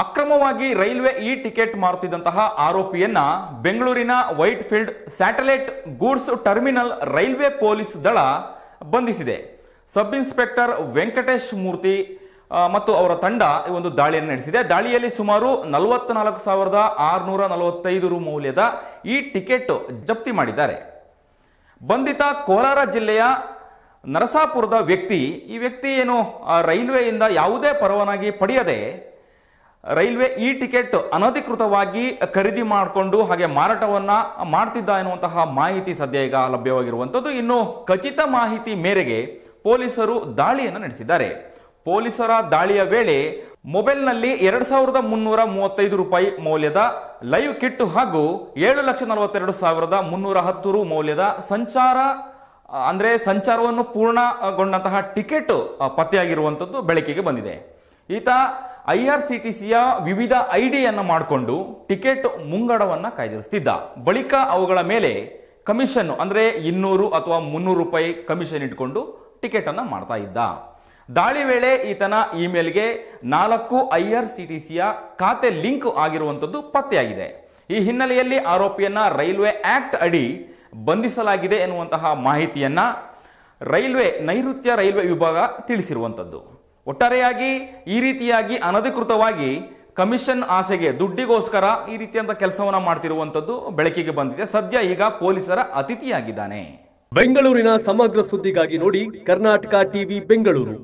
ಅಕ್ರಮವಾಗಿ railway E ticket ಮಾರುತ್ತಿದ್ದಂತಹ ಆರೋಪಿಯನ್ನ ಬೆಂಗಳೂರಿನ white field satellite goods terminal railway police ದಳ ಬಂಧಿಸಿದೆ. ಸಬ್ ಇನ್ಸ್ಪೆಕ್ಟರ್ ವೆಂಕಟೇಶ್ ಮೂರ್ತಿ ಮತ್ತು ಅವರ ತಂಡ ಒಂದು ದಾಳಿಯನ್ನು ನಡೆಸಿದೆ. ದಾಳಿಯಲ್ಲಿ ಸುಮಾರು 44,645 ರು ಮೌಲ್ಯದ ಈ ಟಿಕೆಟ್ ಜಪ್ತಿ ಮಾಡಿದ್ದಾರೆ. ಬಂಧಿತ ಕೋಲಾರ ಜಿಲ್ಲೆಯ ನರಸಾಪುರದ ವ್ಯಕ್ತಿ. ಈ ವ್ಯಕ್ತಿ ಏನು ರೈಲ್ವೆಯಿಂದ ಯಾವುದೇ ಪರವಾನಗಿ ಪಡೆಯದೆ ರೈಲ್ವೆ ಇ ಟಿಕೆಟ್ ಅನಧಿಕೃತವಾಗಿ ಖರೀದಿ ಮಾಡಿಕೊಂಡು ಹಾಗೆ ಮಾರಾಟವನ್ನ ಮಾಡ್ತಿದ್ದ ಎನ್ನುವಂತಹ ಮಾಹಿತಿ ಸದ್ಯ ಈಗ ಲಭ್ಯವಾಗಿರುವಂತದ್ದು. ಇನ್ನು ಖಚಿತ ಮಾಹಿತಿ ಮೇರೆಗೆ ಪೊಲೀಸರು ದಾಳಿಯನ್ನು ನಡೆಸಿದ್ದಾರೆ. ಪೊಲೀಸರ ದಾಳಿಯ ವೇಳೆ ಮೊಬೈಲ್ನಲ್ಲಿ 2,335 ರೂಪಾಯಿ ಮೌಲ್ಯದ ಲೈವ್ ಕಿಟ್ ಹಾಗೂ 7,42,310 ರು ಮೌಲ್ಯದ ಸಂಚಾರವನ್ನು ಪೂರ್ಣಗೊಂಡಂತಹ ಟಿಕೆಟ್ ಪತ್ತೆಯಾಗಿರುವಂತದ್ದು ಬೆಳಕಿಗೆ ಬಂದಿದೆ. ಈತ IRCTCಯ ವಿವಿಧ ಐಡಿಯನ್ನು ಮಾಡಿಕೊಂಡು ಟಿಕೆಟ್ ಮುಂಗಡವನ್ನ ಕಾಯ್ದಿರಿಸುತ್ತಿದ್ದ. ಬಳಿಕ ಅವುಗಳ ಮೇಲೆ ಕಮಿಷನ್ ಅಂದ್ರೆ 200 ಅಥವಾ 300 ರೂಪಾಯಿ ಕಮಿಷನ್ ಇಟ್ಕೊಂಡು ಟಿಕೆಟ್ ಅನ್ನ ಮಾಡ್ತಾ ಇದ್ದ. ದಾಳಿ ವೇಳೆ ಈತನ ಇಮೇಲ್ಗೆ 4 IRCTCಯ ಖಾತೆ ಲಿಂಕ್ ಆಗಿರುವಂತದ್ದು ಪತ್ತೆಯಾಗಿದೆ. ಈ ಹಿನ್ನೆಲೆಯಲ್ಲಿ ಆರೋಪಿಯನ್ನ ರೈಲ್ವೆ ಆಕ್ಟ್ ಅಡಿ ಬಂಧಿಸಲಾಗಿದೆ ಎನ್ನುವಂತಹ ಮಾಹಿತಿಯನ್ನ ನೈಋತ್ಯ ರೈಲ್ವೆ ವಿಭಾಗ ತಿಳಿಸಿರುವಂತದ್ದು. ಒಟ್ಟಾರೆಯಾಗಿ ಈ ರೀತಿಯಾಗಿ ಅನಧಿಕೃತವಾಗಿ ಕಮಿಷನ್ ಆಸೆಗೆ ದುಡ್ಡಿಗೋಸ್ಕರ ಈ ರೀತಿಯಂತ ಕೆಲಸವನ್ನ ಮಾಡ್ತಿರುವಂತದ್ದು ಬೆಳಕಿಗೆ ಬಂದಿದೆ. ಸದ್ಯ ಈಗ ಪೊಲೀಸರ ಅತಿಥಿಯಾಗಿದ್ದಾನೆ. ಬೆಂಗಳೂರಿನ ಸಮಗ್ರ ಸುದ್ದಿಗಾಗಿ ನೋಡಿ ಕರ್ನಾಟಕ ಟಿವಿ ಬೆಂಗಳೂರು.